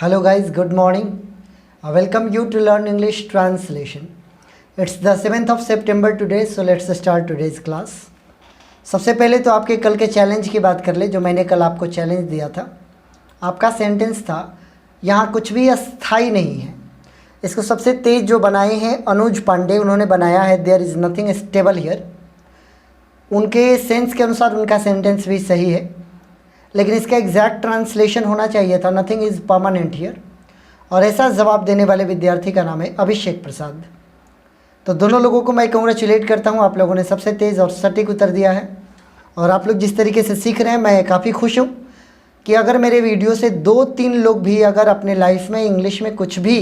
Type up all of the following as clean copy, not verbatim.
Hello guys, good morning. I welcome you to learn English translation. It's the 7th of September today, so let's start today's class. सबसे पहले तो आपके कल के challenge की बात कर ले, जो मैंने कल आपको चैलेंज दिया था। आपका सेंटेंस था, यहाँ कुछ भी अस्थाई नहीं है। इसको सबसे तेज जो बनाए हैं अनुज पांडे, उन्होंने बनाया है there is nothing stable here. उनके सेंस के अनुसार उनका सेंटेंस भी सही है, लेकिन इसका एग्जैक्ट ट्रांसलेशन होना चाहिए था नथिंग इज़ परमानेंट हियर। और ऐसा जवाब देने वाले विद्यार्थी का नाम है अभिषेक प्रसाद। तो दोनों लोगों को मैं कंग्रेचुलेट करता हूँ, आप लोगों ने सबसे तेज़ और सटीक उत्तर दिया है। और आप लोग जिस तरीके से सीख रहे हैं, मैं काफ़ी खुश हूँ कि अगर मेरे वीडियो से 2-3 लोग भी अगर अपने लाइफ में इंग्लिश में कुछ भी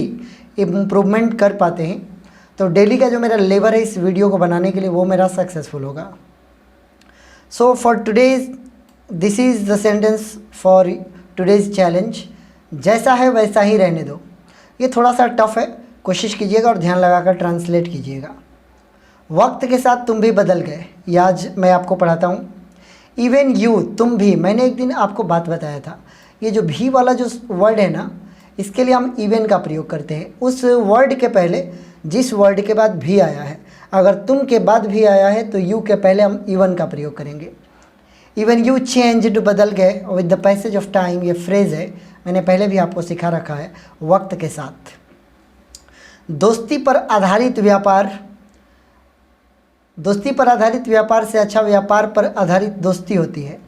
इम्प्रूवमेंट कर पाते हैं, तो डेली का जो मेरा लेबर है इस वीडियो को बनाने के लिए, वो मेरा सक्सेसफुल होगा। So for today's this is the sentence for today's challenge. जैसा है वैसा ही रहने दो। ये थोड़ा सा टफ है, कोशिश कीजिएगा और ध्यान लगाकर ट्रांसलेट कीजिएगा। वक्त के साथ तुम भी बदल गए, ये आज मैं आपको पढ़ाता हूँ। इवन यू, तुम भी। मैंने एक दिन आपको बात बताया था, ये जो भी वाला जो वर्ड है ना, इसके लिए हम इवन का प्रयोग करते हैं। उस वर्ड के पहले जिस वर्ड के बाद भी आया है, अगर तुम के बाद भी आया है तो यू के पहले हम इवन का प्रयोग करेंगे। इवन यू चेंज्ड, बदल गए। With the passage of time, ये फ्रेज़ है, मैंने पहले भी आपको सिखा रखा है। वक्त के साथ दोस्ती पर आधारित व्यापार, दोस्ती पर आधारित व्यापार से अच्छा व्यापार पर आधारित दोस्ती होती है।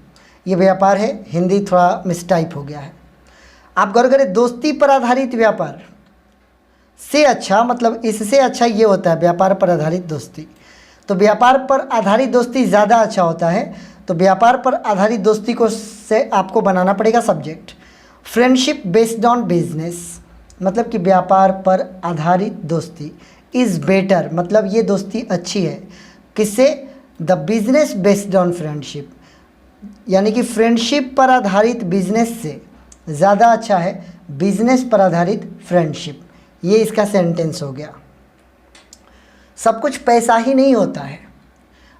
ये व्यापार है, हिंदी थोड़ा मिसटाइप हो गया है। आप गौर करें, दोस्ती पर आधारित व्यापार से अच्छा, मतलब इससे अच्छा ये होता है व्यापार पर आधारित दोस्ती। तो व्यापार पर आधारित दोस्ती ज़्यादा अच्छा होता है। तो व्यापार पर आधारित दोस्ती को से आपको बनाना पड़ेगा subject. Friendship based on business, मतलब कि व्यापार पर आधारित दोस्ती। इज़ बेटर, मतलब ये दोस्ती अच्छी है। किससे? The business based on friendship, यानी कि फ्रेंडशिप पर आधारित बिजनेस से ज़्यादा अच्छा है बिजनेस पर आधारित फ्रेंडशिप। ये इसका सेंटेंस हो गया। सब कुछ पैसा ही नहीं होता है।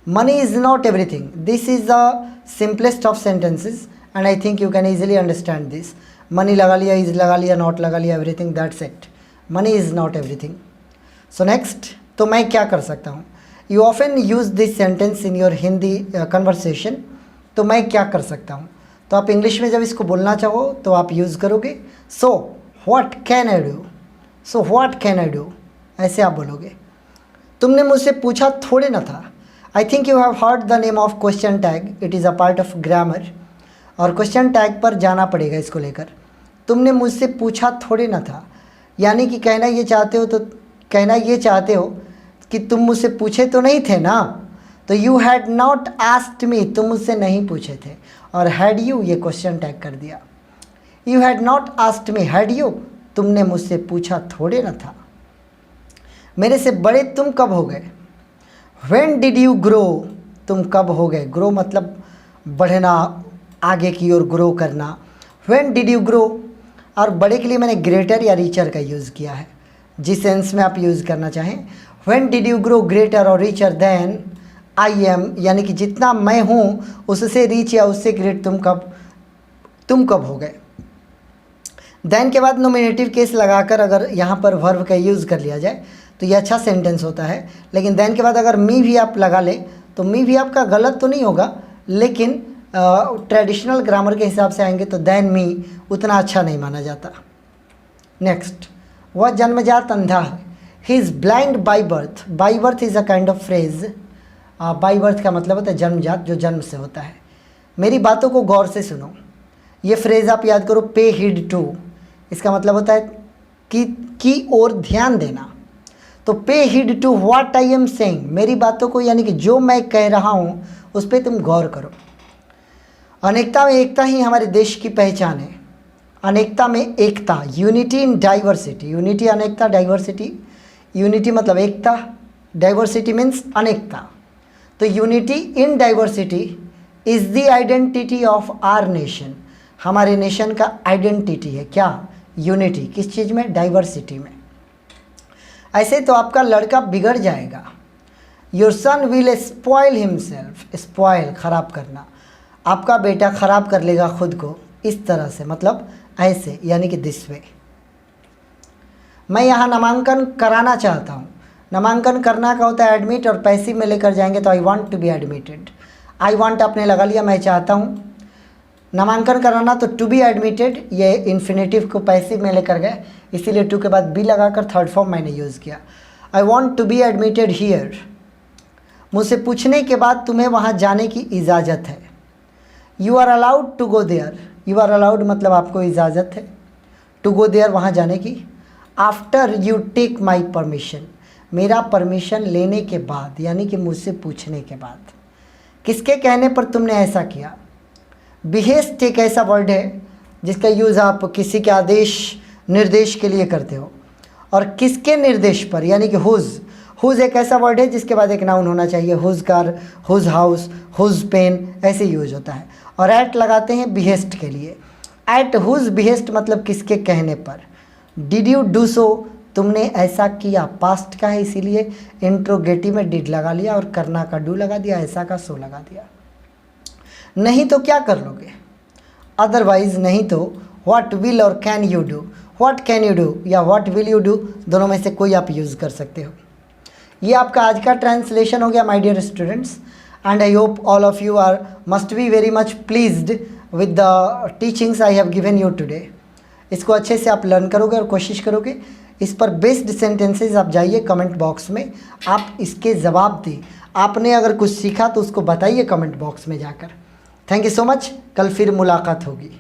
Money is not everything. This is the simplest of sentences and I think you can easily understand this. Money लगा लिया, इज़ लगा लिया, नॉट लगा लिया, everything, that's it. Money is not everything. So next, तो मैं क्या कर सकता हूँ? You often use this sentence in your Hindi conversation. तो मैं क्या कर सकता हूँ? तो आप इंग्लिश में जब इसको बोलना चाहो तो आप यूज़ करोगे so what can I do. So what can I do, ऐसे आप बोलोगे। तुमने मुझसे पूछा थोड़े ना था। I think you have heard the name of question tag, it is a part of grammar. और क्वेश्चन टैग पर जाना पड़ेगा इसको लेकर। तुमने मुझसे पूछा थोड़े ना था, यानी कि कहना ये चाहते हो, तो कहना ये चाहते हो कि तुम मुझसे पूछे तो नहीं थे ना। तो you had not asked me, तुम मुझसे नहीं पूछे थे। और हैड यू, ये क्वेश्चन टैग कर दिया। You had not asked me, had you, तुमने मुझसे पूछा थोड़े ना था। मेरे से बड़े तुम कब हो गए? व्हेन डिड यू ग्रो, तुम कब हो गए? ग्रो मतलब बढ़ना, आगे की ओर ग्रो करना। व्हेन डिड यू ग्रो, और बड़े के लिए मैंने ग्रेटर या रीचर का यूज़ किया है, जिस सेंस में आप यूज़ करना चाहें। When did you grow greater और रीचर देन आई एम, यानी कि जितना मैं हूँ उससे रीच या उससे ग्रेट तुम कब हो गए। देन के बाद नोमिनेटिव केस लगाकर अगर यहाँ पर वर्ब का यूज़ कर लिया जाए तो ये अच्छा सेंटेंस होता है। लेकिन देन के बाद अगर मी भी आप लगा ले तो मी भी आपका गलत तो नहीं होगा, लेकिन ट्रेडिशनल ग्रामर के हिसाब से आएंगे तो देन मी उतना अच्छा नहीं माना जाता। नेक्स्ट, वह जन्मजात अंधा है। He is blind by birth. By birth is a kind of phrase. By birth का मतलब होता है जन्मजात, जो जन्म से होता है। मेरी बातों को गौर से सुनो, ये फ्रेज़ आप याद करो, पे हीड टू। इसका मतलब होता है कि ओर ध्यान देना। तो pay heed to what I am saying, मेरी बातों को, यानी कि जो मैं कह रहा हूँ उस पर तुम गौर करो। अनेकता में एकता ही हमारे देश की पहचान है। अनेकता में एकता, यूनिटी इन डाइवर्सिटी। यूनिटी अनेकता, डाइवर्सिटी, यूनिटी मतलब एकता, डाइवर्सिटी मीन्स अनेकता। तो unity in diversity is the identity of our nation. हमारे नेशन का आइडेंटिटी है क्या? यूनिटी। किस चीज़ में? डाइवर्सिटी में। ऐसे तो आपका लड़का बिगड़ जाएगा। Your son will spoil himself. Spoil, खराब करना। आपका बेटा खराब कर लेगा खुद को, इस तरह से, मतलब ऐसे, यानी कि दिस वे। मैं यहाँ नामांकन कराना चाहता हूँ। नामांकन करना का होता है एडमिट, और पैसिव में लेकर जाएंगे तो I want to be admitted. I want आपने लगा लिया, मैं चाहता हूँ। नामांकन कराना तो टू बी एडमिटेड, ये इन्फिनेटिव को पैसिव में लेकर गए, इसीलिए टू के बाद बी लगाकर थर्ड फॉर्म मैंने यूज़ किया। I want to be admitted here. मुझसे पूछने के बाद तुम्हें वहाँ जाने की इजाज़त है। You are allowed to go there. You are allowed मतलब आपको इजाज़त है, टू गो देयर वहाँ जाने की। After you take my permission, मेरा परमिशन लेने के बाद, यानी कि मुझसे पूछने के बाद। किसके कहने पर तुमने ऐसा किया। बिहेस्ट एक ऐसा वर्ड है जिसका यूज़ आप किसी के आदेश निर्देश के लिए करते हो, और किसके निर्देश पर, यानी कि हुज। हुज एक ऐसा वर्ड है जिसके बाद एक नाउन होना चाहिए। Whose car, whose house, whose pen, ऐसे यूज होता है। और एट लगाते हैं बिहेस्ट के लिए। एट हुज बिहेस्ट मतलब किसके कहने पर। डिड यू डू सो, तुमने ऐसा किया, पास्ट का है इसीलिए इंट्रोगेटिव में डिड लगा लिया और करना का डू लगा दिया, ऐसा का सो लगा दिया। नहीं तो क्या कर लोगे, अदरवाइज नहीं तो व्हाट विल और can you do. What can you do या व्हाट विल यू डू, दोनों में से कोई आप यूज़ कर सकते हो। ये आपका आज का ट्रांसलेशन हो गया my dear students, and I hope all of you are must be very much pleased with the teachings I have given you today. इसको अच्छे से आप लर्न करोगे और कोशिश करोगे। इस पर बेस्ड सेंटेंसेस आप जाइए कमेंट बॉक्स में, आप इसके जवाब दें। आपने अगर कुछ सीखा तो उसको बताइए कमेंट बॉक्स में जाकर। थैंक यू सो मच, कल फिर मुलाकात होगी।